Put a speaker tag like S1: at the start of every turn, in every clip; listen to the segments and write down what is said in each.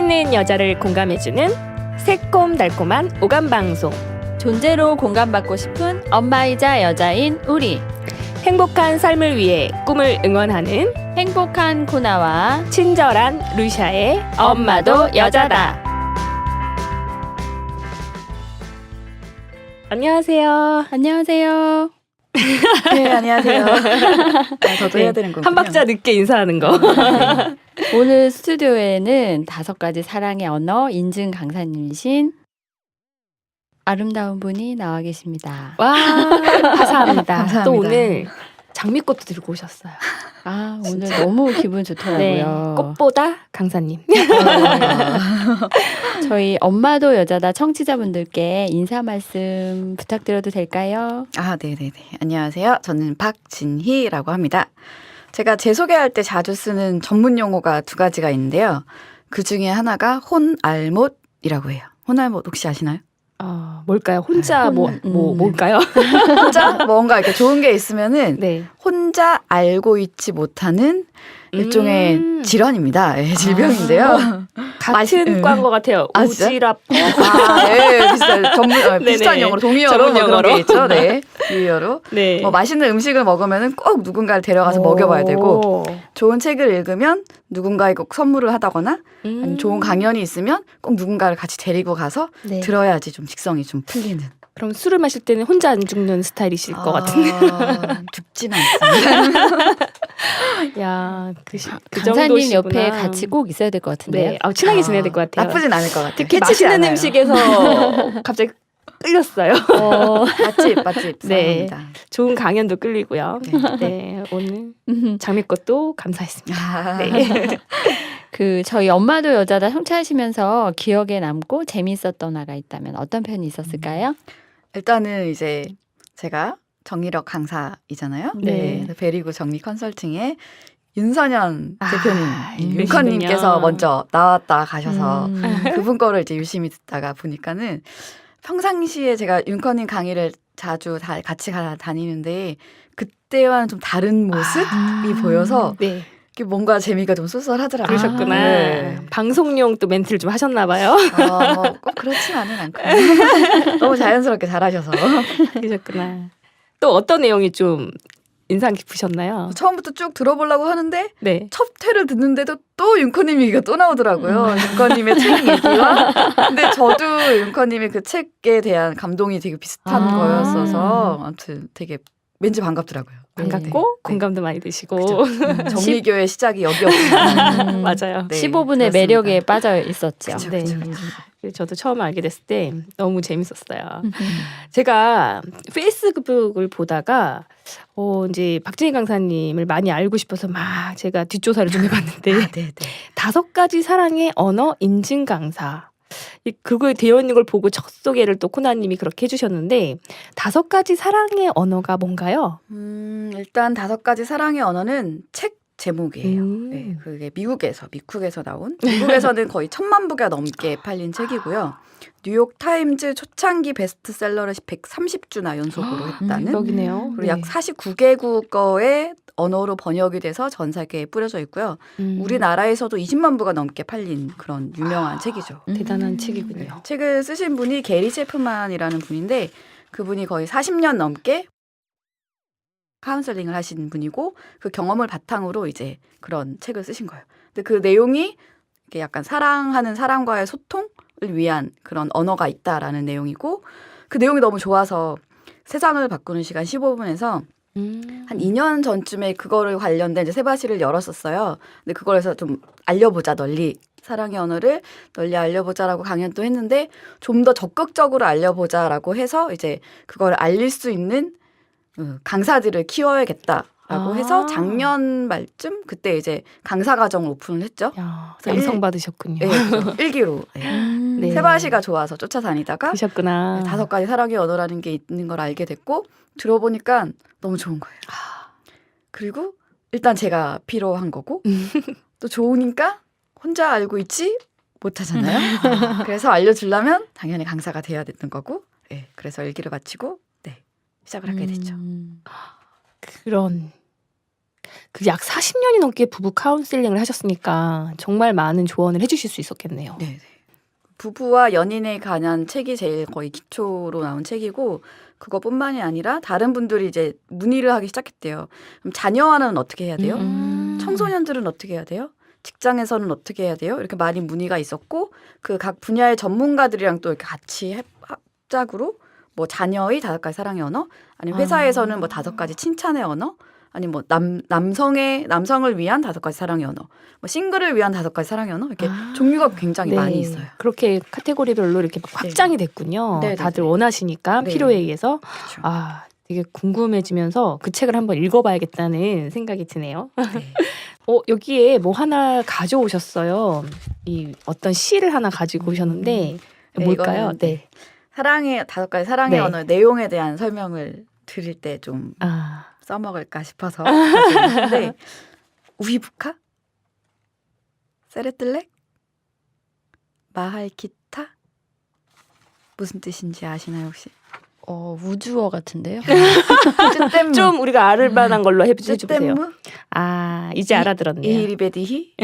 S1: 있는 여자를 공감해주는 새콤달콤한 오감방송.
S2: 존재로 공감받고 싶은 엄마이자 여자인 우리.
S1: 행복한 삶을 위해 꿈을 응원하는
S2: 행복한 코나와
S1: 친절한 루샤의 엄마도 여자다. 안녕하세요.
S2: 안녕하세요.
S3: 네, 안녕하세요. 저도 해야 되는 거군요.
S1: 한 박자 늦게 인사하는 거.
S2: 오늘 스튜디오에는 5가지 사랑의 언어 인증 강사님이신 아름다운 분이 나와 계십니다.
S1: 와, 감사합니다.
S3: 감사합니다.
S1: 또 오늘 장미꽃도 들고 오셨어요.
S2: 아, 오늘 너무 기분 좋더라고요.
S1: 네, 꽃보다 강사님.
S2: 저희 엄마도 여자다 청취자분들께 인사 말씀 부탁드려도 될까요?
S3: 네네네. 안녕하세요. 저는 박진희라고 합니다. 제가 제 소개할 때 자주 쓰는 전문 용어가 2가지가 있는데요. 그 중에 하나가 혼알못이라고 해요. 혼알못 혹시 아시나요?
S1: 뭘까요? 혼자 뭘까요?
S3: 혼자 뭔가 이렇게 좋은 게 있으면은
S1: 네.
S3: 혼자 알고 있지 못하는 일종의 질환입니다. 예, 질병인데요.
S1: 같은 과인 것 같아요.
S3: 아, 진짜요?
S1: 우지랖.
S3: 네, 비슷한 영어로 동의어로
S1: 전문
S3: 그런
S1: 영어로.
S3: 게 있죠. 네, 유의어로.
S1: 네.
S3: 맛있는 음식을 먹으면은 꼭 누군가를 데려가서 먹여봐야 되고, 좋은 책을 읽으면 누군가에게 꼭 선물을 하다거나, 아니면 좋은 강연이 있으면 꼭 누군가를 같이 데리고 가서
S1: 네.
S3: 들어야지 좀 직성이 좀 풀리는.
S1: 그럼 술을 마실 때는 혼자 안 죽는 스타일이실 것 같은데.
S3: 죽진 않습니다.
S1: 야, 그
S2: 강사님
S1: 정도시구나.
S2: 옆에 같이 꼭 있어야 될 것 같은데요.
S1: 네, 친하게 지내야 될 것 같아요.
S3: 나쁘진 않을 것 같아요.
S1: 특히
S3: 해치지
S1: 맛있는
S3: 않아요.
S1: 음식에서 갑자기 끌렸어요.
S3: 맛집
S1: 네.
S3: 사랑합니다.
S1: 좋은 강연도 끌리고요.
S3: 네.
S1: 네, 오늘 장미꽃도 감사했습니다. 네.
S2: 저희 엄마도 여자다 청취하시면서 기억에 남고 재미있었던 화가 있다면 어떤 편이 있었을까요?
S3: 일단은 이제 제가 정리력 강사이잖아요.
S1: 네.
S3: 베리구 정리 컨설팅의 윤선현 대표님,
S1: 그러시군요.
S3: 윤커님께서 먼저 나왔다 가셔서
S2: 음.
S3: 그분 거를 이제 유심히 듣다가 보니까는 평상시에 제가 윤커님 강의를 자주 같이 다니는데 그때와는 좀 다른 모습이 보여서
S1: 네,
S3: 이게 뭔가 재미가 좀 쏠쏠하더라고요.
S1: 그러셨구나.
S3: 네.
S1: 방송용 또 멘트를 좀 하셨나 봐요.
S3: 꼭 그렇지만은 않고 너무 자연스럽게 잘하셔서
S1: 그러셨구나. 또 어떤 내용이 좀 인상 깊으셨나요?
S3: 처음부터 쭉 들어보려고 하는데
S1: 네.
S3: 첫 회를 듣는데도 또 윤커님 얘기가 또 나오더라고요. 윤커님의 책 얘기와 근데 저도 윤커님의 그 책에 대한 감동이 되게 비슷한 거였어서 아무튼 되게 왠지 반갑더라고요.
S1: 반갑고
S3: 네.
S1: 공감도 많이 되시고.
S3: 그쵸. 정리교의 시작이 여기였구나.
S1: 맞아요.
S3: 네,
S2: 15분의
S3: 그렇습니다.
S2: 매력에 빠져 있었죠.
S3: 그쵸,
S1: 네.
S3: 그쵸, 그쵸.
S1: 저도 처음 알게 됐을 때 너무 재밌었어요. 제가 페이스북을 보다가 이제 박진희 강사님을 많이 알고 싶어서 막 제가 뒷조사를 좀 해봤는데
S3: 네.
S1: 5가지 사랑의 언어 인증 강사. 그거에 되어 있는 걸 보고 첫 소개를 또 코나님이 그렇게 해주셨는데 5가지 사랑의 언어가 뭔가요?
S3: 일단 5가지 사랑의 언어는 책 제목이에요.
S1: 음.
S3: 네, 그게 미국에서 나온 미국에서는 거의 1000만 부가 넘게 팔린 책이고요. 뉴욕 타임즈 초창기 베스트셀러를 130주나 연속으로 했다는
S1: 여기네요.
S3: 그리고 약 49개국어의 언어로 번역이 돼서 전 세계에 뿌려져 있고요. 우리나라에서도 20만 부가 넘게 팔린 그런 유명한 책이죠.
S1: 대단한 책이군요.
S3: 책을 쓰신 분이 게리 체프만이라는 분인데 그분이 거의 40년 넘게 카운셀링을 하신 분이고 그 경험을 바탕으로 이제 그런 책을 쓰신 거예요. 근데 그 내용이 이렇게 약간 사랑하는 사람과의 소통을 위한 그런 언어가 있다라는 내용이고 그 내용이 너무 좋아서 세상을 바꾸는 시간 15분에서 한 2년 전쯤에 그거를 관련된 이제 세바시를 열었었어요. 근데 그거에서 좀 알려보자 널리 사랑의 언어를 널리 알려보자라고 강연도 했는데 좀 더 적극적으로 알려보자라고 해서 이제 그거를 알릴 수 있는 강사들을 키워야겠다라고 해서 작년 말쯤 그때 이제 강사 과정을 오픈을 했죠.
S1: 야,
S3: 그래서
S1: 양성 받으셨군요.
S3: 네, 일기로
S1: 네.
S3: 세바시가 좋아서 쫓아다니다가
S1: 그러셨구나.
S3: 5가지 사랑의 언어라는 게 있는 걸 알게 됐고 들어보니까 너무 좋은 거예요. 그리고 일단 제가 필요한 거고 또 좋으니까 혼자 알고 있지 못하잖아요. 그래서 알려주려면 당연히 강사가 돼야 되는 거고 네, 그래서 일기를 마치고 시작을 하게 됐죠.
S1: 그런 그 약 40년이 넘게 부부 카운셀링을 하셨으니까 정말 많은 조언을 해주실 수 있었겠네요.
S3: 네. 부부와 연인에 관한 책이 제일 거의 기초로 나온 책이고 그것뿐만이 아니라 다른 분들이 이제 문의를 하기 시작했대요. 그럼 자녀와는 어떻게 해야 돼요? 청소년들은 어떻게 해야 돼요? 직장에서는 어떻게 해야 돼요? 이렇게 많이 문의가 있었고 그 각 분야의 전문가들이랑 또 이렇게 같이 합작으로 뭐 자녀의 5가지 사랑의 언어, 아니면 회사에서는 뭐 5가지 칭찬의 언어, 아니 뭐 남성을 위한 5가지 사랑의 언어, 뭐 싱글을 위한 5가지 사랑의 언어 이렇게 종류가 굉장히
S1: 네.
S3: 많이 있어요.
S1: 그렇게 카테고리별로 이렇게 막 확장이 됐군요.
S3: 네, 네,
S1: 다들
S3: 네.
S1: 원하시니까
S3: 네.
S1: 필요에 의해서.
S3: 그렇죠.
S1: 아, 되게 궁금해지면서 그 책을 한번 읽어봐야겠다는 생각이 드네요.
S3: 네.
S1: 여기에 뭐 하나 가져오셨어요. 이 어떤 시를 하나 가지고 오셨는데
S3: 네,
S1: 뭘까요?
S3: 이거는
S1: 네.
S3: 사랑의 5가지 사랑의
S1: 네.
S3: 언어 내용에 대한 설명을 드릴 때 좀
S1: 아,
S3: 써먹을까 싶어서 가져왔는데 우이부카? 세레틀렉? 마할키타? 무슨 뜻인지 아시나요 혹시?
S2: 우주어 같은데요.
S3: 쯔댐무
S1: 좀 우리가 알을 만한 걸로 해주세요.
S3: 쯔댐무?
S1: 아, 이제 알아들었네요.
S3: 이리베디히?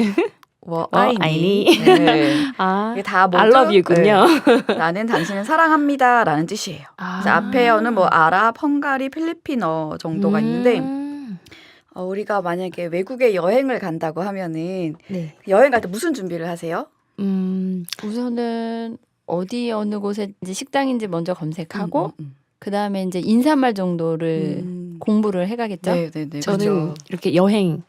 S3: 워
S1: 아이니.
S3: 아이니? 네.
S1: 아,
S3: 이게 다
S1: I love you군요.
S3: 네. 나는 당신을 사랑합니다 라는 뜻이에요. 그래서 앞에어는 뭐 아랍, 헝가리, 필리핀어 정도가 있는데 우리가 만약에 외국에 여행을 간다고 하면은
S1: 네.
S3: 여행 갈 때 무슨 준비를 하세요?
S2: 우선은 어느 곳에 이제 식당인지 먼저 검색하고
S3: 음.
S2: 그 다음에 이제 인사말 정도를 공부를 해가겠죠.
S3: 네네네.
S1: 저는
S3: 그렇죠.
S1: 이렇게 여행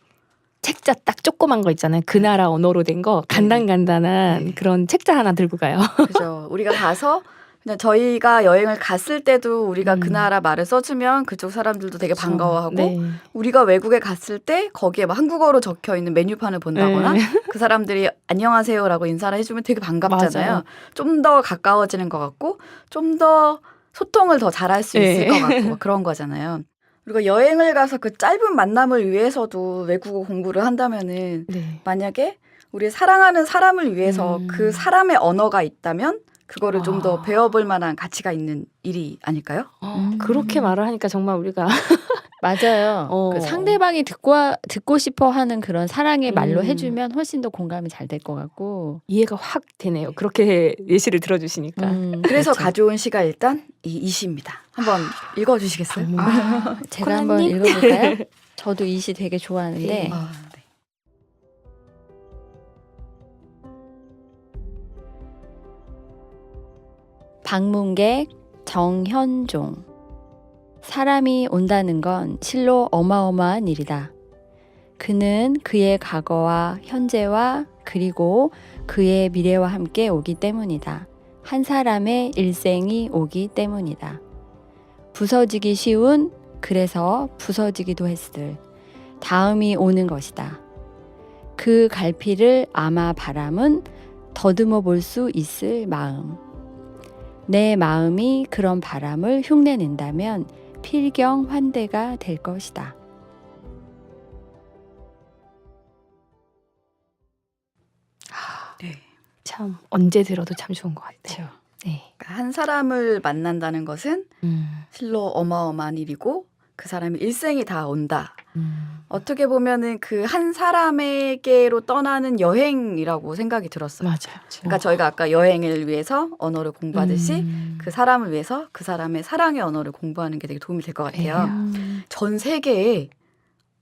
S1: 책자 딱 조그만 거 있잖아요. 그 나라 언어로 된 거 간단간단한
S3: 네.
S1: 그런 책자 하나 들고 가요.
S3: 그죠. 우리가 가서 그냥 저희가 여행을 갔을 때도 우리가 그 나라 말을 써주면 그쪽 사람들도 되게 반가워하고
S1: 네.
S3: 우리가 외국에 갔을 때 거기에 막 한국어로 적혀 있는 메뉴판을 본다거나
S1: 네.
S3: 그 사람들이 안녕하세요라고 인사를 해주면 되게 반갑잖아요.
S1: 맞아요.
S3: 좀 더 가까워지는 것 같고 좀 더 소통을 더 잘할 수 있을
S1: 네.
S3: 것 같고 막 그런 거잖아요. 그리고 여행을 가서 그 짧은 만남을 위해서도 외국어 공부를 한다면은
S1: 네.
S3: 만약에 우리 사랑하는 사람을 위해서 그 사람의 언어가 있다면 그거를 좀 더 배워볼 만한 가치가 있는 일이 아닐까요?
S1: 그렇게 말을 하니까 정말 우리가
S2: 맞아요. 그 상대방이 듣고 싶어 하는 그런 사랑의 말로
S1: 음.
S2: 해주면 훨씬 더 공감이 잘 될 것 같고.
S1: 이해가 확 되네요. 그렇게 예시를 들어주시니까.
S3: 그래서
S2: 그렇죠.
S3: 가져온 시가 일단 이 시입니다. 한번 읽어주시겠어요?
S2: 제가 한번
S1: 코난님?
S2: 읽어볼까요? 저도 이 시 되게 좋아하는데
S1: 네.
S3: 네.
S2: 방문객 정현종. 사람이 온다는 건 실로 어마어마한 일이다. 그는 그의 과거와 현재와 그리고 그의 미래와 함께 오기 때문이다. 한 사람의 일생이 오기 때문이다. 부서지기 쉬운, 그래서 부서지기도 했을 다음이 오는 것이다. 그 갈피를 아마 바람은 더듬어 볼 수 있을 마음. 내 마음이 그런 바람을 흉내낸다면 필경환대가 될 것이다.
S3: 네.
S1: 참 언제 들어도 참 좋은 것 같아요. 네.
S3: 한 사람을 만난다는 것은 실로 어마어마한 일이고 그 사람의 일생이 다 온다. 어떻게 보면은 그 한 사람에게로 떠나는 여행이라고 생각이 들었어요.
S1: 맞아요.
S3: 그러니까 저희가 아까 여행을 위해서 언어를 공부하듯이 그 사람을 위해서 그 사람의 사랑의 언어를 공부하는 게 되게 도움이 될 것 같아요. 전 세계에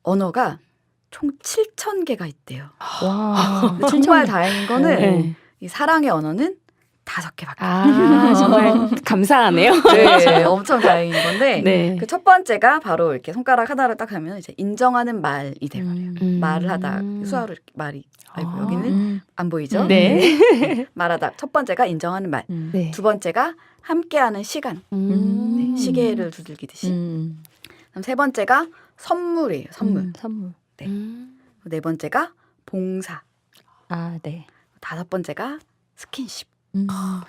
S3: 언어가 총 7,000개가 있대요.
S2: 와,
S3: 정말 다행인 거는
S1: 네.
S3: 이 사랑의 언어는 5개밖에.
S1: 아, 정말 감사하네요.
S3: 네, 엄청 다행인 건데
S1: 네.
S3: 그 첫 번째가 바로 이렇게 손가락 하나를 딱 하면 이제 인정하는 말이 돼버려요. 말을 하다 수화로 이렇게 말이 아이고 여기는 안 보이죠?
S1: 네.
S3: 말하다 첫 번째가 인정하는 말.
S1: 네.
S3: 두 번째가 함께하는 시간. 네, 시계를 두들기듯이. 그다음 세 번째가 선물이에요. 선물.
S2: 선물.
S3: 네. 네 번째가 봉사.
S2: 아, 네.
S3: 5번째가 스킨십.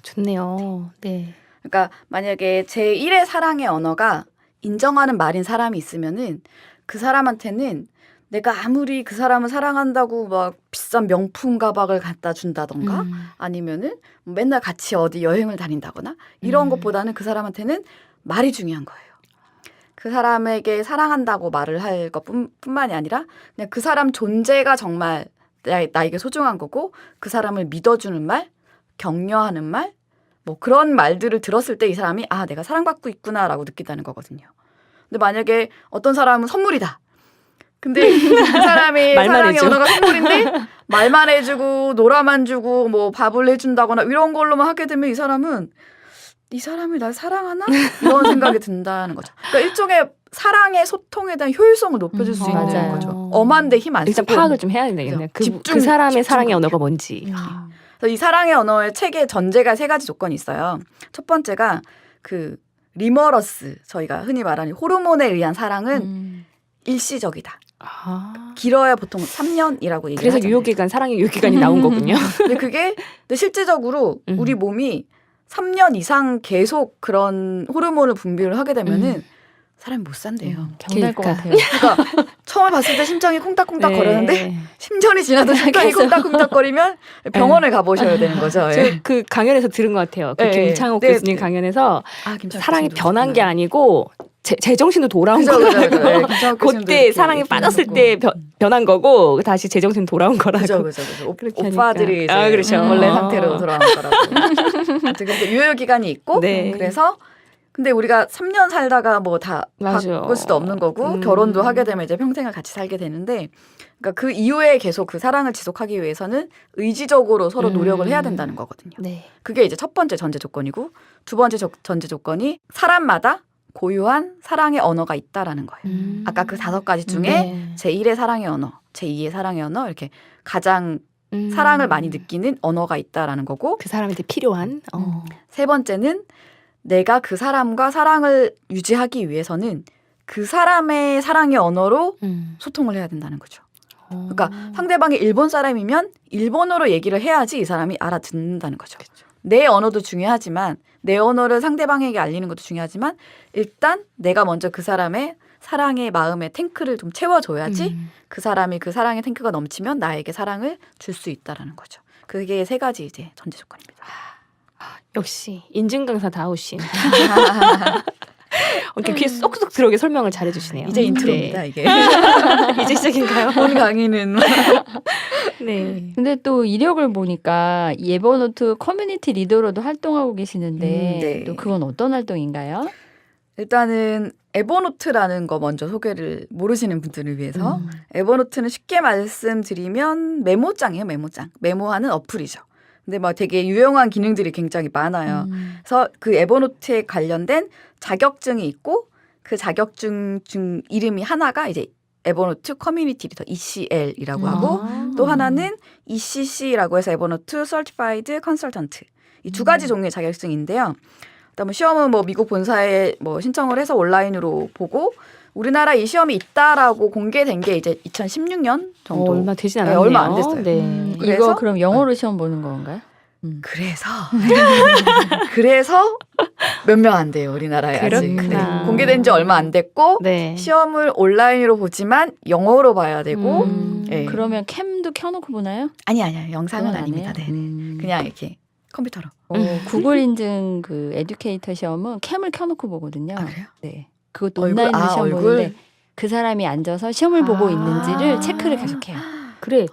S1: 좋네요. 네.
S3: 그러니까 만약에 제1의 사랑의 언어가 인정하는 말인 사람이 있으면은 그 사람한테는 내가 아무리 그 사람을 사랑한다고 막 비싼 명품 가방을 갖다 준다던가 아니면은 맨날 같이 어디 여행을 다닌다거나 이런 것보다는 그 사람한테는 말이 중요한 거예요. 그 사람에게 사랑한다고 말을 할 것뿐만이 아니라 그냥 그 사람 존재가 정말 나에게 소중한 거고 그 사람을 믿어주는 말, 격려하는 말, 뭐 그런 말들을 들었을 때 이 사람이 아 내가 사랑받고 있구나라고 느낀다는 거거든요. 근데 만약에 어떤 사람은 선물이다. 근데 그 사람이
S1: 말만
S3: 사랑의
S1: 해줘.
S3: 언어가 선물인데 말만 해주고 놀아만 주고 뭐 밥을 해준다거나 이런 걸로만 하게 되면 이 사람이 날 사랑하나? 이런 생각이 든다는 거죠. 그러니까 일종의 사랑의 소통에 대한 효율성을 높여줄 수 있는
S2: 맞아요.
S3: 거죠. 엄한데 힘 안
S1: 일단
S3: 쓰고.
S1: 파악을 좀 해야 되겠네요. 그 사람의 사랑의 언어가 뭔지.
S3: 그래서 이 사랑의 언어의 책의 전제가 3가지 조건이 있어요. 첫 번째가 그 리머러스, 저희가 흔히 말하는 호르몬에 의한 사랑은 일시적이다.
S1: 아.
S3: 길어야 보통 3년이라고 얘기를
S1: 그래서
S3: 하잖아요.
S1: 유효기간, 사랑의 유효기간이 나온 거군요.
S3: 근데 실제적으로 우리 몸이 3년 이상 계속 그런 호르몬을 분비를 하게 되면은 사람이 못 산대요.
S2: 경날 것
S1: 그러니까.
S2: 같아요.
S3: 그러니까 처음에 봤을 때 심장이 콩닥콩닥
S1: 네.
S3: 거리는데 10년이 지나도 심장이
S2: 계속.
S3: 콩닥콩닥거리면 병원을 가보셔야 되는 거죠. 예.
S1: 저 그 강연에서 들은 것 같아요. 그
S3: 네,
S1: 김창옥
S3: 네,
S1: 교수님
S3: 네.
S1: 강연에서
S3: 김창옥
S1: 사랑이
S3: 교수님도
S1: 변한 게
S3: 그렇구나.
S1: 아니고 제정신도 돌아온
S3: 그죠,
S1: 거라고.
S3: 그죠, 그죠. 예, 김창옥 교수님도
S1: 그때
S3: 이렇게
S1: 사랑에
S3: 얘기하고.
S1: 빠졌을 때 변한 거고 다시 제정신 돌아온 거라고.
S3: 그죠.
S1: 그렇게
S3: 오빠들이 이제
S1: 하니까. 그렇죠.
S3: 원래
S1: 어.
S3: 상태로 돌아온 거라고. 아무튼 그래서 유효 기간이 있고
S1: 네.
S3: 그래서 근데 우리가 3년 살다가 뭐 다
S1: 맞아.
S3: 바꿀 수도 없는 거고 결혼도 하게 되면 이제 평생을 같이 살게 되는데 그러니까 그 이후에 계속 그 사랑을 지속하기 위해서는 의지적으로 서로 노력을 해야 된다는 거거든요.
S1: 네.
S3: 그게 이제 첫 번째 전제 조건이고 두 번째 전제 조건이 사람마다 고유한 사랑의 언어가 있다라는 거예요. 아까 그 5가지 중에
S1: 네.
S3: 제1의 사랑의 언어, 제2의 사랑의 언어 이렇게 가장 사랑을 많이 느끼는 언어가 있다라는 거고
S1: 그 사람한테 필요한.
S3: 세 번째는 내가 그 사람과 사랑을 유지하기 위해서는 그 사람의 사랑의 언어로 소통을 해야 된다는 거죠. 그러니까 상대방이 일본 사람이면 일본어로 얘기를 해야지 이 사람이 알아듣는다는 거죠. 내 언어도 중요하지만 내 언어를 상대방에게 알리는 것도 중요하지만 일단 내가 먼저 그 사람의 사랑의 마음의 탱크를 좀 채워줘야지 그 사람이 그 사랑의 탱크가 넘치면 나에게 사랑을 줄 수 있다라는 거죠. 그게 3가지 이제 전제 조건입니다.
S1: 역시 인증 강사 다우신. 이렇게 귀에 쏙쏙 들어오게 설명을 잘해주시네요.
S3: 이제 인트로입니다 이게.
S1: 이제 시작인가요?
S3: 본 강의는
S1: 네.
S2: 근데 또 이력을 보니까 이 에버노트 커뮤니티 리더로도 활동하고 계시는데
S3: 네.
S2: 또 그건 어떤 활동인가요?
S3: 일단은 에버노트라는 거 먼저 소개를 모르시는 분들을 위해서 에버노트는 쉽게 말씀드리면 메모장이에요. 메모하는 어플이죠. 근데 막 되게 유용한 기능들이 굉장히 많아요. 그래서 그 에버노트에 관련된 자격증이 있고 그 자격증 중 이름이 하나가 이제 에버노트 커뮤니티 리더 ECL이라고 하고 또 하나는 ECC라고 해서 에버노트 Certified Consultant 이 2가지 종류의 자격증인데요. 그다음에 시험은 뭐 미국 본사에 뭐 신청을 해서 온라인으로 보고 우리나라 이 시험이 있다라고 공개된 게 이제 2016년 정도.
S1: 얼마 되진
S3: 네,
S1: 않았네요.
S3: 얼마 안 됐어요.
S1: 네.
S3: 그래서-
S2: 이거 그럼 영어로 시험 보는 건가요?
S3: 그래서 몇 명 안 돼요 우리나라에 아직.
S1: 그렇구나.
S3: 네. 공개된 지 얼마 안 됐고
S1: 네.
S3: 시험을 온라인으로 보지만 영어로 봐야 되고 네.
S2: 그러면 캠도 켜놓고 보나요?
S3: 아니야 영상은
S2: 그건 안
S3: 아닙니다.
S2: 해요?
S3: 네. 그냥 이렇게 컴퓨터로.
S2: 구글 인증 그 에듀케이터 시험은 캠을 켜놓고 보거든요.
S3: 아, 그래요?
S2: 네. 그것도
S3: 얼굴?
S2: 온라인으로 시험
S3: 얼굴?
S2: 보는데 그 사람이 앉아서 시험을 보고 있는지를 체크를 계속해요.
S1: 그래.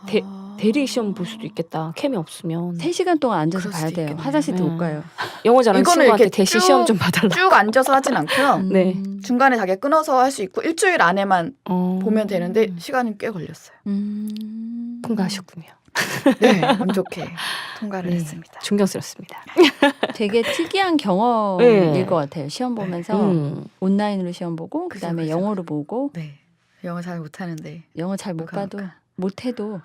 S1: 대리 시험 볼 수도 있겠다. 캠이 없으면.
S2: 3시간 동안 앉아서
S3: 그럴
S2: 봐야
S3: 수도
S2: 돼요.
S3: 있겠네요.
S2: 화장실도 못 가요.
S1: 영어 잘하는
S3: 이거는
S1: 친구한테
S3: 이렇게
S1: 대시
S3: 쭉-
S1: 시험 좀 봐달라.
S3: 쭉 앉아서 하진 않고요.
S1: 네.
S3: 중간에 자기가 끊어서 할 수 있고 일주일 안에만 보면 되는데 시간이 꽤 걸렸어요.
S1: 통과하셨군요.
S3: 네, 운 좋게 통과를
S1: 네.
S3: 했습니다.
S1: 존경스럽습니다.
S2: 되게 특이한 경험일
S1: 네.
S2: 것 같아요. 시험 보면서 온라인으로 시험 보고 그다음에
S3: 그죠.
S2: 영어로 보고
S3: 네, 영어 잘 못하는데
S2: 영어 잘 못 봐도 못해도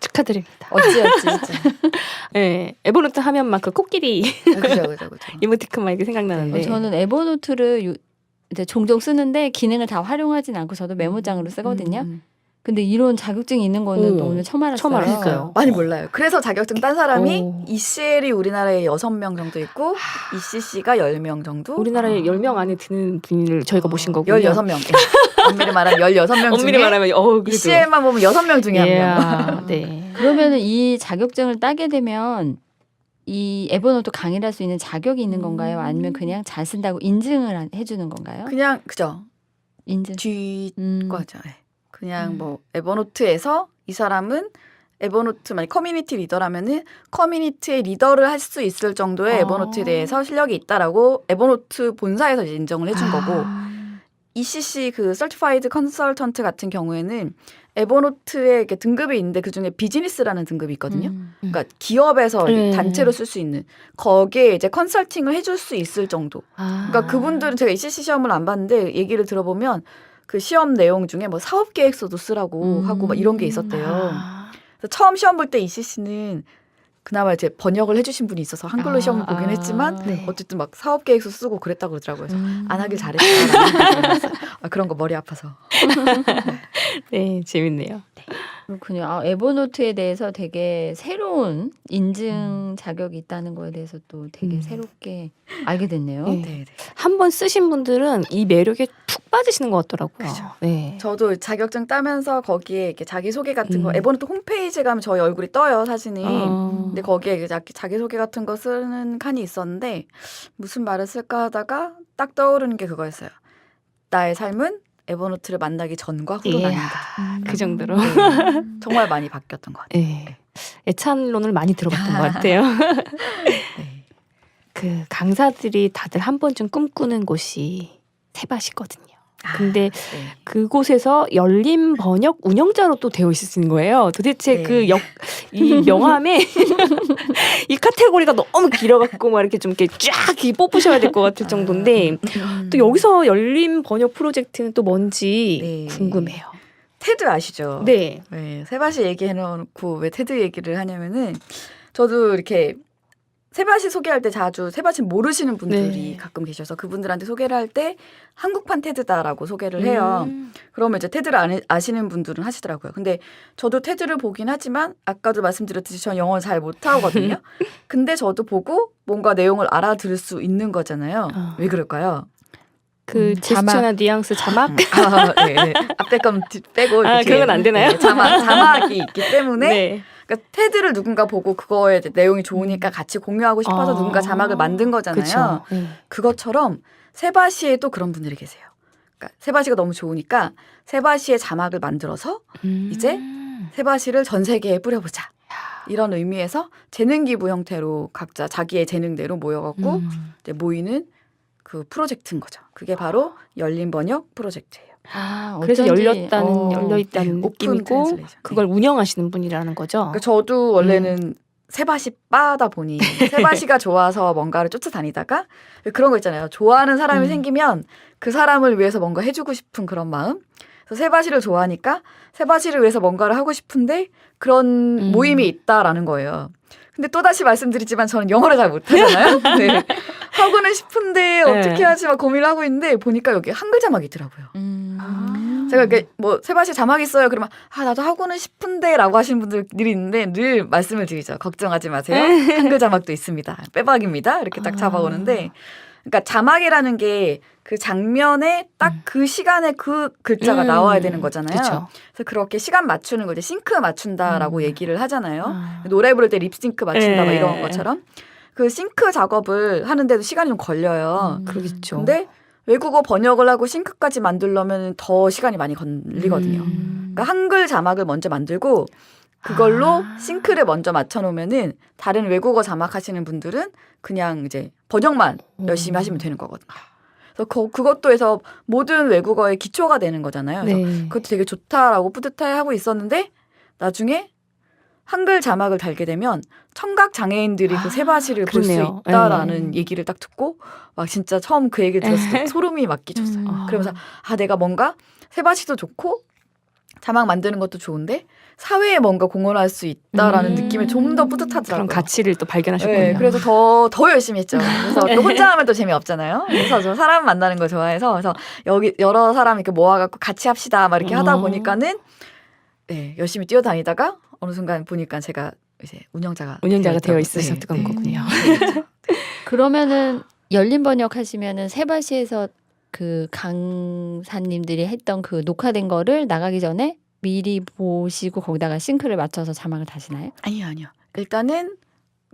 S1: 축하드립니다.
S2: 어찌어찌
S1: 네. 에버노트 하면 막 그 코끼리
S3: 그죠.
S1: 이모티콘 막 이렇게 생각나는데.
S2: 저는 에버노트를 이제 종종 쓰는데 기능을 다 활용하진 않고 저도 메모장으로 쓰거든요. 근데 이런 자격증이 있는 거는 또 오늘 처음 알았어요.
S1: 처음 알았어요.
S3: 많이 몰라요. 그래서 자격증 딴 사람이
S1: 오.
S3: ECL이 우리나라에 6명 정도 있고 ECC가 10명 정도.
S1: 우리나라에 10명 안에 드는 분을 저희가 모신 거군요.
S3: 16명. 엄밀히 말하면 16명
S1: 엄밀히
S3: 중에
S1: 말하면 그래도.
S3: ECL만 보면 6명 중에 한 명.
S1: Yeah. 네.
S2: 그러면은 이 자격증을 따게 되면 이 에버노트 강의를 할 수 있는 자격이 있는 건가요? 아니면 그냥 잘 쓴다고 인증을 해주는 건가요?
S3: 그냥 그죠.
S2: 인증.
S3: 뒤과죠. 네. 그냥 뭐 에버노트에서 이 사람은 에버노트 만약 커뮤니티 리더라면은 커뮤니티의 리더를 할 수 있을 정도의 에버노트에 대해서 실력이 있다라고 에버노트 본사에서 이제 인정을 해준 거고 ECC 그 Certified Consultant 같은 경우에는 에버노트에 이렇게 등급이 있는데 그 중에 비즈니스라는 등급이 있거든요. 그러니까 기업에서 단체로 쓸 수 있는 거기에 이제 컨설팅을 해줄 수 있을 정도. 그러니까 그분들은 제가 ECC 시험을 안 봤는데 얘기를 들어보면 그 시험 내용 중에 뭐 사업 계획서도 쓰라고 하고 막 이런 게 있었대요. 그래서 처음 시험 볼 때 ECC는 그나마 이제 번역을 해주신 분이 있어서 한글로 시험을 보긴 했지만
S1: 네.
S3: 어쨌든 막 사업 계획서 쓰고 그랬다고 그러더라고요. 그래서 안 하길 잘했다. 그런 거 머리 아파서.
S1: 네, 재밌네요.
S2: 그렇군요. 아, 에버노트에 대해서 되게 새로운 인증 자격이 있다는 거에 대해서 또 되게 새롭게 알게 됐네요.
S1: 네.
S3: 네, 네.
S1: 한 번 쓰신 분들은 이 매력에 푹 빠지시는 것 같더라고요.
S3: 그죠.
S1: 네.
S3: 저도 자격증 따면서 거기에 이렇게 자기소개 같은 거 에버노트 홈페이지에 가면 저희 얼굴이 떠요, 사진이. 근데 거기에 자기소개 같은 거 쓰는 칸이 있었는데 무슨 말을 쓸까 하다가 딱 떠오르는 게 그거였어요. 나의 삶은 에버노트를 만나기 전과 후로
S1: 예.
S3: 나뉜다.
S1: 그 정도로.
S3: 네. 정말 많이 바뀌었던 것 같아요.
S1: 네. 애찬론을 많이 들어봤던 것 같아요.
S3: 네.
S1: 그 강사들이 다들 한 번쯤 꿈꾸는 곳이 세바시거든요. 근데
S3: 네.
S1: 그곳에서 열린 번역 운영자로 또 되어 있으신 거예요. 도대체
S3: 네.
S1: 이 명함에 이 카테고리가 너무 길어갖고 막 이렇게 좀 이렇게 쫙 뽑으셔야 될 것 같을 정도인데 또 여기서 열린 번역 프로젝트는 또 뭔지
S3: 네.
S1: 궁금해요.
S3: 테드 아시죠?
S1: 네.
S3: 네, 세바시 얘기해놓고 왜 테드 얘기를 하냐면은 저도 이렇게 세바시 소개할 때 자주 세바시 모르시는 분들이
S1: 네.
S3: 가끔 계셔서 그분들한테 소개를 할 때 한국판 테드다라고 소개를 해요. 그러면 이제 테드를 아시는 분들은 하시더라고요. 근데 저도 테드를 보긴 하지만 아까도 말씀드렸듯이 전 영어를 잘 못하거든요. 근데 저도 보고 뭔가 내용을 알아들을 수 있는 거잖아요. 왜 그럴까요?
S1: 그 제스처나 뉘앙스 자막?
S3: 네. 앞에 건 빼고
S1: 아,
S3: 뒤에
S1: 그건 안 되나요?
S3: 네, 자막이 있기 때문에
S1: 네.
S3: 그러니까 테드를 누군가 보고 그거에 내용이 좋으니까 같이 공유하고 싶어서 누군가 자막을 만든 거잖아요.
S1: 그쵸. 네.
S3: 그것처럼 세바시에도 그런 분들이 계세요. 그러니까 세바시가 너무 좋으니까 세바시의 자막을 만들어서 이제 세바시를 전 세계에 뿌려보자. 이런 의미에서 재능 기부 형태로 각자 자기의 재능대로 모여갖고 이제 모이는 그 프로젝트인 거죠. 그게 바로 열린 번역 프로젝트예요.
S2: 아,
S1: 그래서
S2: 어쩐지,
S1: 열려있다는
S3: 네, 오픈
S1: 느낌이고
S3: 트랜슬레이션.
S1: 그걸 운영하시는 분이라는 거죠.
S3: 그러니까 저도 원래는 세바시 빠다 보니 세바시가 좋아서 뭔가를 쫓아다니다가 그런 거 있잖아요. 좋아하는 사람이 생기면 그 사람을 위해서 뭔가 해주고 싶은 그런 마음. 그래서 세바시를 좋아하니까 세바시를 위해서 뭔가를 하고 싶은데 그런 모임이 있다라는 거예요. 근데 또다시 말씀드리지만 저는 영어를 잘 못하잖아요. 네. 하고는 싶은데 어떻게 하지 막 고민을 하고 있는데 보니까 여기 한글 자막이 있더라고요. 제가 이렇게 뭐 세바시 자막 있어요. 그러면 나도 하고는 싶은데라고 하시는 분들이 있는데 늘 말씀을 드리죠. 걱정하지 마세요. 한글 자막도 있습니다. 빼박입니다. 이렇게 딱 잡아오는데 그러니까 자막이라는 게 그 장면에 딱 그 시간에 그 글자가 나와야 되는 거잖아요.
S1: 그쵸.
S3: 그래서 그렇게 시간 맞추는 거 이제 싱크 맞춘다라고 얘기를 하잖아요. 노래 부를 때 립싱크 맞춘다 막 이런 것처럼 그 싱크 작업을 하는데도 시간이 좀 걸려요.
S1: 그러겠죠.
S3: 근데 외국어 번역을 하고 싱크까지 만들려면 더 시간이 많이 걸리거든요. 그러니까 한글 자막을 먼저 만들고 그걸로 싱크를 먼저 맞춰놓으면은 다른 외국어 자막 하시는 분들은 그냥 이제 번역만 열심히 하시면 되는 거거든요. 그래서 그것도 해서 모든 외국어의 기초가 되는 거잖아요. 그래서
S1: 네.
S3: 그것도 되게 좋다라고 뿌듯해하고 있었는데 나중에 한글 자막을 달게 되면 청각 장애인들이 그 세바시를 볼 수
S1: 그러네요.
S3: 있다라는 얘기를 딱 듣고 막 진짜 처음 그 얘기를 들었을 때 소름이 막 끼쳤어요. 그러면서 내가 뭔가 세바시도 좋고 자막 만드는 것도 좋은데 사회에 뭔가 공헌할 수 있다라는 느낌에 좀 더 뿌듯하더라고요.
S1: 그런 가치를 또 발견하셨군요.
S3: 네, 그래서 더 열심히 했죠. 그래서 또 혼자 하면 또 재미없잖아요. 그래서 저 사람 만나는 거 좋아해서 그래서 여기 여러 사람 이렇게 모아갖고 같이 합시다 막 이렇게 하다 보니까는 네, 열심히 뛰어다니다가 어느 순간 보니까 제가 이제 운영자가
S1: 되어 있으셨던 거군요.
S2: 그러면은 열린 번역 하시면은 세바시에서 그 강사님들이 했던 그 녹화된 거를 나가기 전에 미리 보시고 거기다가 싱크를 맞춰서 자막을 다시나요?
S3: 아니요. 일단은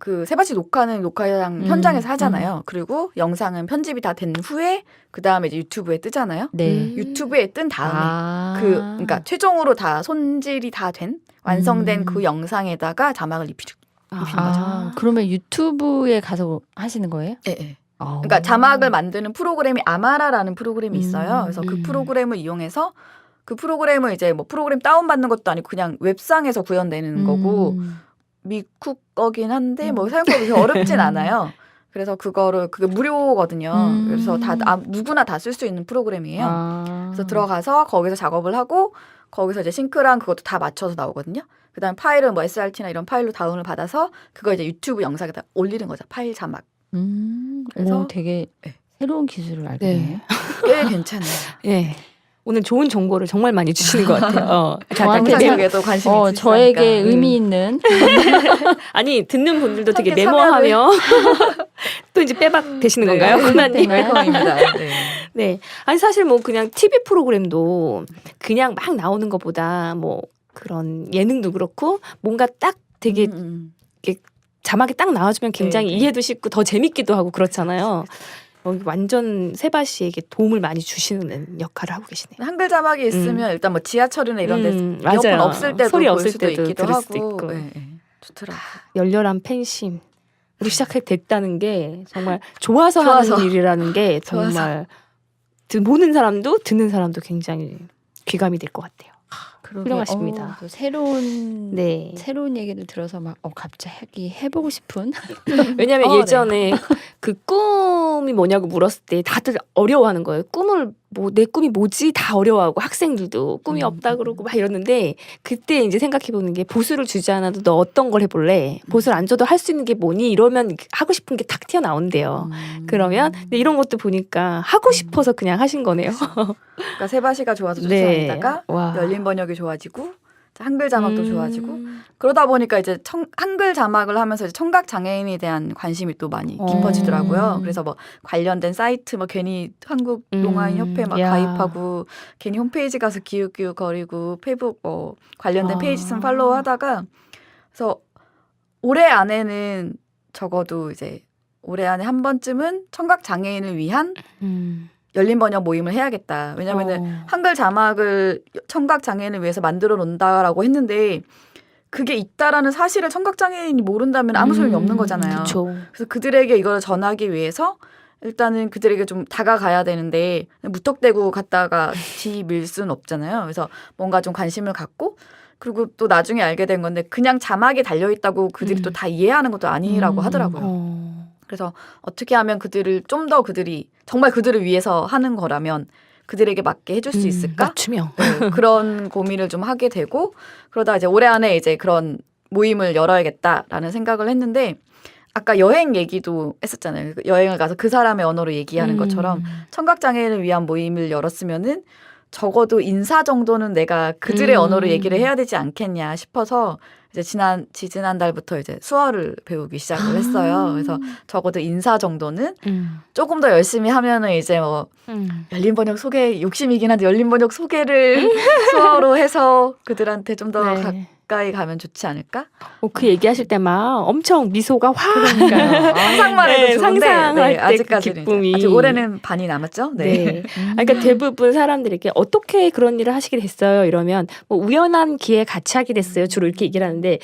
S3: 그 세바시 녹화는 녹화장 현장에서 하잖아요. 그리고 영상은 편집이 다 된 후에 그 다음에 이제 유튜브에 뜨잖아요.
S2: 네.
S3: 유튜브에 뜬 다음에
S2: 아.
S3: 그러니까 최종으로 다 손질이 다 된 완성된 그 영상에다가 자막을 입히는 거죠.
S2: 아, 그러면 유튜브에 가서 하시는 거예요?
S3: 네, 네.
S2: 아.
S3: 그러니까 자막을 만드는 프로그램이 아마라라는 프로그램이 있어요. 그래서 그
S2: 음.
S3: 프로그램을 이용해서 그 프로그램을 이제 뭐 프로그램 다운받는 것도 아니고 그냥 웹상에서 구현되는 거고 미국 거긴 한데 뭐 사용법이 그렇게 어렵진 않아요. 그래서 그게 무료거든요. 그래서 누구나 다 쓸 수 있는 프로그램이에요.
S2: 아.
S3: 그래서 들어가서 거기서 작업을 하고 거기서 이제 싱크랑 그것도 다 맞춰서 나오거든요. 그다음 파일은 뭐 SRT나 이런 파일로 다운을 받아서 그거 이제 유튜브 영상에다 올리는 거죠. 파일 자막.
S2: 그래서 되게
S3: 네.
S2: 새로운 기술을 알게
S1: 네.
S2: 되네요.
S3: 꽤 괜찮아요.
S1: 예. 오늘 좋은 정보를 정말 많이 주시는 것 같아요.
S2: 저한테
S3: 상상력에도 관심이 있으시니까.
S2: 저에게 의미 있는
S1: 아니 듣는 분들도 되게
S3: 함께
S1: 메모하며 또 이제 빼박 되시는 건가요, 쿠나님?
S3: 웰컴입니다. 네.
S1: 네. 아니 사실 뭐 그냥 TV 프로그램도 그냥 막 나오는 것보다 뭐 그런 예능도 그렇고 뭔가 딱 되게 자막이 딱 나와주면 굉장히
S3: 네.
S1: 이해도 쉽고 더 재밌기도 하고 그렇잖아요. 완전 세바 씨에게 도움을 많이 주시는 역할을 하고 계시네요.
S3: 한글 자막이 있으면 일단 뭐 지하철이나 이런 데 이어폰
S1: 맞아요.
S3: 없을 때도
S1: 소리
S3: 볼
S1: 없을
S3: 수도
S1: 때도
S3: 있기도
S1: 들을
S3: 하고.
S1: 수도 있고.
S3: 네, 네. 좋더라고요.
S1: 열렬한 팬심으로 시작하게 됐다는 게 정말 좋아서
S3: 좋아서.
S1: 하는 일이라는 게 정말 보는 사람도 듣는 사람도 굉장히 귀감이 될 것 같아요. 훌륭하십니다.
S2: 또 새로운
S1: 네.
S2: 새로운 얘기를 들어서 막 갑자기 해보고 싶은.
S1: 왜냐하면
S3: 네.
S1: 예전에 그 꿈이 뭐냐고 물었을 때 다들 어려워하는 거예요. 내 꿈이 뭐지? 다 어려워하고 학생들도 꿈이 없다 그러고 막 이러는데 그때 이제 생각해보는 게 보수를 주지 않아도 너 어떤 걸 해볼래? 보수를 안 줘도 할 수 있는 게 뭐니? 이러면 하고 싶은 게 탁 튀어나온대요. 그러면 근데 이런 것도 보니까 하고 싶어서 그냥 하신 거네요.
S3: 그러니까 세바시가 좋아서
S1: 네.
S3: 쫓아다니다가
S1: 와.
S3: 열린 번역이 좋아지고 한글 자막도 좋아지고 그러다 보니까 이제 한글 자막을 하면서 이제 청각 장애인에 대한 관심이 또 많이 깊어지더라고요. 그래서 뭐 관련된 사이트 뭐 괜히 한국 동아인 협회 막
S1: 야.
S3: 가입하고 괜히 홈페이지 가서 기웃기웃 거리고 페이북 뭐 관련된 페이지 있으면 팔로우 하다가 그래서 올해 안에는 적어도 이제 올해 안에 한 번쯤은 청각 장애인을 위한 열린 번역 모임을 해야겠다. 왜냐면은 한글 자막을 청각 장애인을 위해서 만들어 놓는다라고 했는데 그게 있다라는 사실을 청각 장애인이 모른다면 아무 소용이 없는 거잖아요.
S1: 그렇죠.
S3: 그래서 그들에게 이걸 전하기 위해서 일단은 그들에게 좀 다가가야 되는데 무턱대고 갔다가 뒤밀 수는 없잖아요. 그래서 뭔가 좀 관심을 갖고 그리고 또 나중에 알게 된 건데 그냥 자막이 달려있다고 그들이 또 다 이해하는 것도 아니라고 하더라고요. 그래서 어떻게 하면 그들을 좀 더 그들이 정말 그들을 위해서 하는 거라면 그들에게 맞게 해줄 수 있을까?
S1: 맞춤형.
S3: 네, 그런 고민을 좀 하게 되고 그러다 이제 올해 안에 이제 그런 모임을 열어야겠다라는 생각을 했는데 아까 여행 얘기도 했었잖아요. 여행을 가서 그 사람의 언어로 얘기하는 것처럼 청각장애인을 위한 모임을 열었으면은 적어도 인사 정도는 내가 그들의 언어로 얘기를 해야 되지 않겠냐 싶어서 이제 지난달부터 이제 수어를 배우기 시작을 했어요. 그래서 적어도 인사 정도는 조금 더 열심히 하면은 이제 뭐 열린 번역 소개 욕심이긴 한데 열린 번역 소개를 수어로 해서 그들한테 좀 더
S1: 네.
S3: 가까이 가면 좋지 않을까?
S1: 그 얘기하실 때 막 엄청 미소가 확.
S3: 상상만 해도
S1: 네,
S3: 좋은데
S1: 상상할 때 그
S3: 아직까지는
S1: 기쁨이.
S3: 아직 올해는 반이 남았죠.
S1: 네.
S3: 네.
S1: 그러니까 대부분 사람들에게 어떻게 그런 일을 하시게 됐어요? 이러면 뭐 우연한 기회에 같이 하게 됐어요. 주로 이렇게 얘기를 하는데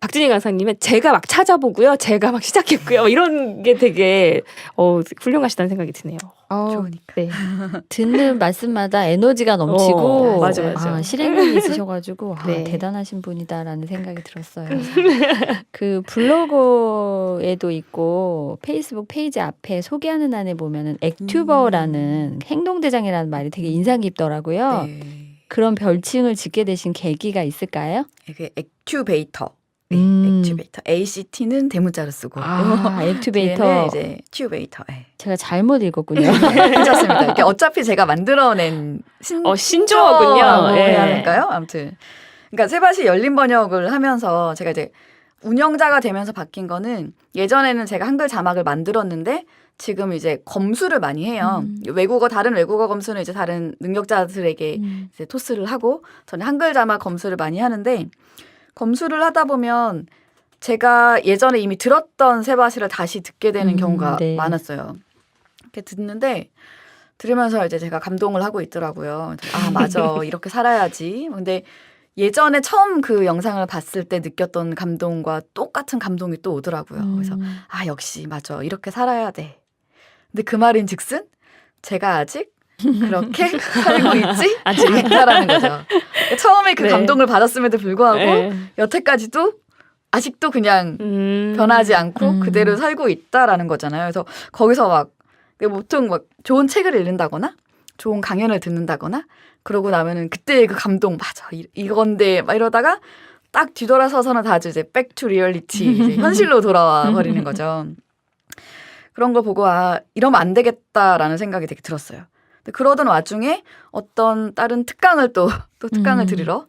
S1: 박진희 강사님은 제가 막 찾아보고요. 제가 막 시작했고요. 이런 게 되게 훌륭하시다는 생각이 드네요.
S3: 좋으니까.
S1: 네.
S2: 듣는 말씀마다 에너지가 넘치고
S1: 맞아.
S2: 실행력이 있으셔가지고
S1: 네.
S2: 대단하신 분이다라는 생각이 들었어요. 그 블로그에도 있고 페이스북 페이지 앞에 소개하는 안에 보면은 액튜버라는 행동대장이라는 말이 되게 인상 깊더라고요.
S3: 네.
S2: 그런 별칭을 짓게 되신 계기가 있을까요?
S3: 이게 액튜베이터. 네, 액튜베이터. ACT는 대문자로 쓰고.
S2: 액튜베이터.
S3: 뒤에는 이제 튜베이터. 네.
S2: 제가 잘못 읽었군요.
S3: 괜찮습니다. 이게 어차피 제가 만들어낸
S1: 신조어군요.
S3: 해야
S1: 예.
S3: 할까요? 아무튼. 그러니까 세바시 열린 번역을 하면서 제가 이제 운영자가 되면서 바뀐 거는 예전에는 제가 한글 자막을 만들었는데 지금 이제 검수를 많이 해요. 다른 외국어 검수는 이제 다른 능력자들에게 이제 토스를 하고 저는 한글 자막 검수를 많이 하는데 검수를 하다 보면 제가 예전에 이미 들었던 세바시를 다시 듣게 되는 경우가
S2: 네.
S3: 많았어요. 이렇게 듣는데 들으면서 이제 제가 감동을 하고 있더라고요. 아, 맞아. 이렇게 살아야지. 근데 예전에 처음 그 영상을 봤을 때 느꼈던 감동과 똑같은 감동이 또 오더라고요. 그래서 아, 역시 맞아. 이렇게 살아야 돼. 근데 그 말인 즉슨 제가 아직 그렇게 살고 있지 않다라는 거죠. 처음에 그
S1: 네.
S3: 감동을 받았음에도 불구하고
S1: 네.
S3: 여태까지도 아직도 그냥
S1: 음.
S3: 변하지 않고
S2: 음.
S3: 그대로 살고 있다라는 거잖아요. 그래서 거기서 막 보통 막 좋은 책을 읽는다거나 좋은 강연을 듣는다거나 그러고 나면은 그때의 그 감동 맞아 이건데 막 이러다가 딱 뒤돌아서서는 다들 이제 back to reality 이제 현실로 돌아와 버리는 거죠. 그런 걸 보고 아 이러면 안 되겠다라는 생각이 되게 들었어요. 근데 그러던 와중에 어떤 다른 특강을 또 특강을 들으러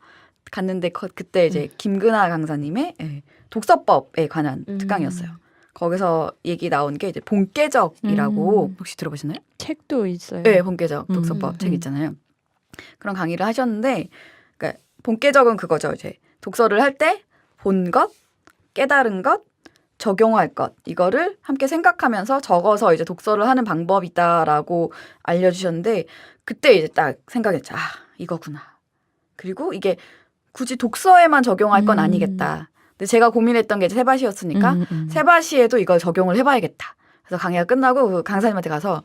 S3: 갔는데 그때 이제 김근아 강사님의 독서법에 관한 특강이었어요. 거기서 얘기 나온 게 이제 본깨적이라고 혹시 들어보셨나요?
S2: 책도 있어요.
S3: 네, 본깨적 독서법 책 있잖아요. 그런 강의를 하셨는데, 그러니까 본깨적은 그거죠. 이제 독서를 할 때 본 것, 깨달은 것, 적용할 것 이거를 함께 생각하면서 적어서 이제 독서를 하는 방법이다라고 알려주셨는데 그때 이제 딱 생각했죠. 아 이거구나. 그리고 이게 굳이 독서에만 적용할 건 아니겠다. 근데 제가 고민했던 게 세바시였으니까 세바시에도 이걸 적용을 해봐야겠다. 그래서 강의가 끝나고 그 강사님한테 가서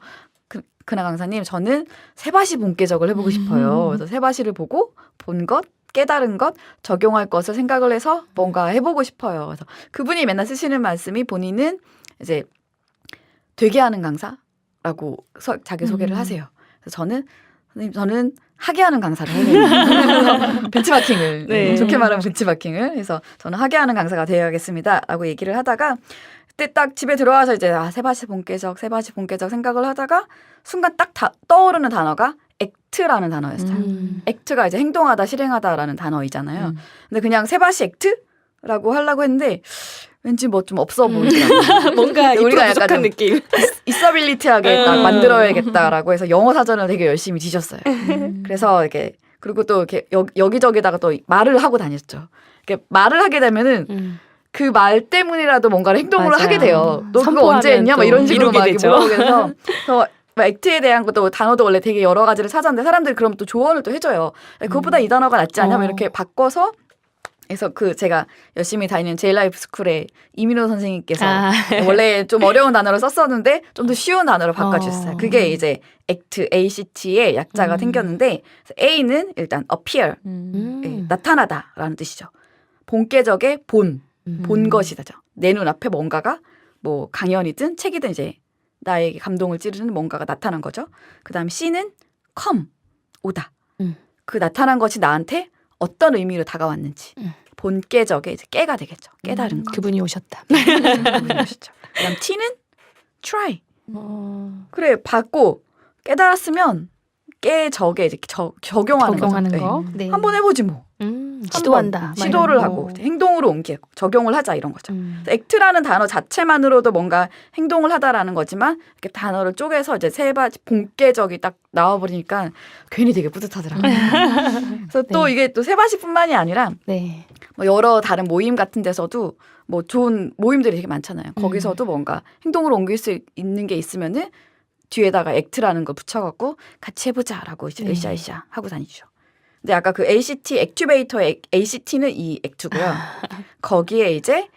S3: 그나 강사님 저는 세바시 본깨적을 해보고 싶어요. 그래서 세바시를 보고 본 것, 깨달은 것, 적용할 것을 생각을 해서 뭔가 해보고 싶어요. 그래서 그분이 맨날 쓰시는 말씀이 본인은 이제 되게 하는 강사라고 자기 소개를 하세요. 그래서 저는 하게 하는 강사를 해요. 벤치마킹을
S1: 네.
S3: 좋게 말하면 벤치마킹을 해서 저는 하게 하는 강사가 되어야겠습니다라고 얘기를 하다가 그때 딱 집에 들어와서 이제 세바시 본깨적 생각을 하다가 순간 딱 떠오르는 단어가 액트라는 단어였어요. 액트가 이제 행동하다, 실행하다라는 단어이잖아요. 근데 그냥 세바시 액트라고 하려고 했는데 왠지 뭐 좀 없어 보이더라고요.
S1: 뭔가
S3: 우리가
S1: 이쁘고 부족한
S3: 약간
S1: 느낌.
S3: 있어빌리티하게 딱 만들어야겠다라고 해서 영어 사전을 되게 열심히 뒤졌어요. 그래서 이렇게 그리고 또 이렇게 여기저기다가 또 말을 하고 다녔죠. 이렇게 말을 하게 되면은 그 말 때문이라도 뭔가를 행동으로
S1: 맞아요.
S3: 하게 돼요. 너 그거
S1: 선포하면
S3: 언제 했냐? 막
S1: 또
S3: 이런 식으로
S1: 이루게
S3: 막
S1: 되죠.
S3: 물어보면서 액트에 대한 것도 단어도 원래 되게 여러 가지를 찾았는데 사람들이 그럼 또 조언을 또 해줘요. 그것보다 이 단어가 낫지 않냐? 막 이렇게 바꿔서 그래서 제가 열심히 다니는 제일라이프 스쿨의 이민호 선생님께서 원래 좀 어려운 단어를 썼었는데 좀 더 쉬운 단어로 바꿔주셨어요. 그게 이제 액트, ACT의 약자가 생겼는데 A는 일단 appear, 나타나다라는 뜻이죠. 본깨적의 본 것이다죠. 내 눈앞에 뭔가가 뭐 강연이든 책이든 이제 나에게 감동을 찌르는 뭔가가 나타난 거죠. 그다음 C는 come, 오다. 그 나타난 것이 나한테 어떤 의미로 다가왔는지 본깨적의 이제 깨가 되겠죠. 깨달은 것.
S1: 그분이 오셨다.
S3: 그분이 오셨죠. 그다음 T는 try. 그래 받고 깨달았으면 깨적에 이제 적용하는
S1: 거.
S3: 네.
S1: 네.
S3: 한번 해보지 뭐.
S1: 시도한다.
S3: 시도를 하고 행동으로 옮기고 적용을 하자 이런 거죠. 액트라는 단어 자체만으로도 뭔가 행동을 하다라는 거지만 이렇게 단어를 쪼개서 이제 세바시 본깨적이 딱 나와버리니까 괜히 되게 뿌듯하더라고요. 그래서 또 이게 또 세바시뿐만이 아니라
S1: 네.
S3: 뭐 여러 다른 모임 같은 데서도 뭐 좋은 모임들이 되게 많잖아요. 거기서도 뭔가 행동으로 옮길 수 있는 게 있으면은 뒤에다가 액트라는 걸 붙여갖고 같이 해보자라고 이제 으쌰으쌰 하고 다니죠. 근데 아까 그 ACT 액튜베이터의 ACT는 이 액트고요. 거기에 이제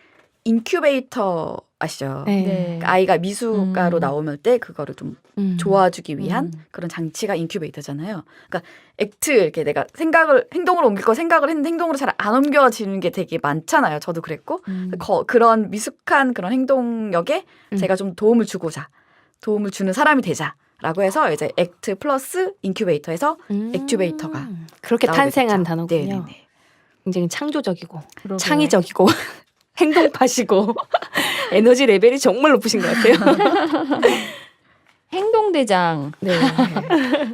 S3: 인큐베이터 아시죠?
S2: 네.
S3: 아이가 미숙가로 나오면 때 그거를 좀 좋아주기 위한 그런 장치가 인큐베이터잖아요. 그러니까 액트 이렇게 내가 행동으로 옮길 거 생각을 했는데 행동으로 잘 안 옮겨지는 게 되게 많잖아요. 저도 그랬고 그런 미숙한 그런 행동력에 제가 좀 도움을 주는 사람이 되자라고 해서 이제 액트 플러스 인큐베이터에서 액튜베이터가
S1: 그렇게 탄생한
S3: 되겠죠.
S1: 단어군요.
S3: 네네네.
S1: 굉장히 창조적이고
S2: 그러게요.
S1: 창의적이고 행동파시고 에너지 레벨이 정말 높으신 것 같아요.
S2: 행동대장.
S1: 네.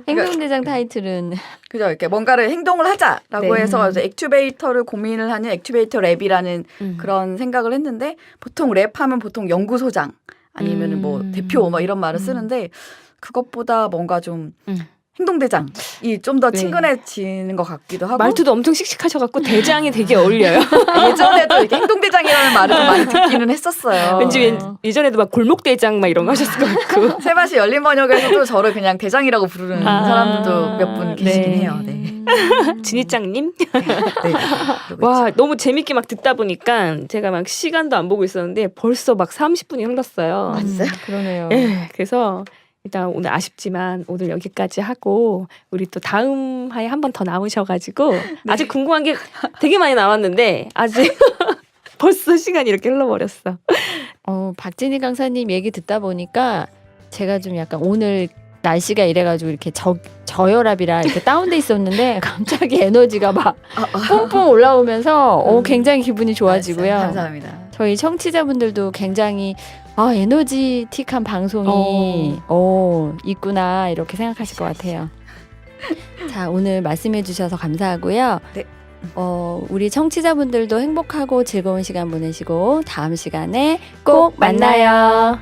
S2: 행동대장 타이틀은
S3: 그죠. 이렇게 뭔가를 행동을 하자라고
S1: 네.
S3: 해서 이제 액튜베이터를 고민을 하는 액튜베이터 랩이라는 그런 생각을 했는데 보통 랩하면 보통 연구소장 아니면은 뭐 대표 뭐 이런 말을 쓰는데 그것보다 뭔가 좀 행동대장이 좀 더
S1: 네.
S3: 친근해지는 것 같기도 하고
S1: 말투도 엄청 씩씩하셔갖고 대장이 되게 어울려요.
S3: 예전에도 이렇게 행동대장이라는 말을 좀 많이 듣기는 했었어요.
S1: 왠지 예전에도 막 골목대장 막 이런 거 하셨을 것 같고.
S3: 세바시 열린 번역에서도 저를 그냥 대장이라고 부르는 사람들도 몇 분 계시긴
S1: 네.
S3: 해요. 네.
S1: 진이짱님?
S3: 네. 그러고
S1: 와,
S3: 있죠.
S1: 너무 재밌게 막 듣다 보니까 제가 막 시간도 안 보고 있었는데 벌써 막 30분이 흘렀어요.
S3: 진짜요?
S2: 그러네요.
S1: 네, 그래서 일단 오늘 아쉽지만 오늘 여기까지 하고 우리 또 다음 화에 한 번 더 나오셔가지고 아직 궁금한 게 되게 많이 남았는데 아직 벌써 시간이 이렇게 흘러버렸어.
S2: 박진희 강사님 얘기 듣다 보니까 제가 좀 약간 오늘 날씨가 이래가지고 이렇게 저혈압이라 이렇게 다운돼 있었는데 갑자기 에너지가 막 뿜뿜 올라오면서 굉장히 기분이 좋아지고요.
S3: 감사합니다.
S2: 저희 청취자분들도 굉장히 에너지틱한 방송이 있구나 이렇게 생각하실 것 같아요. 자, 오늘 말씀해 주셔서 감사하고요.
S3: 네.
S2: 우리 청취자분들도 행복하고 즐거운 시간 보내시고 다음 시간에 꼭 만나요.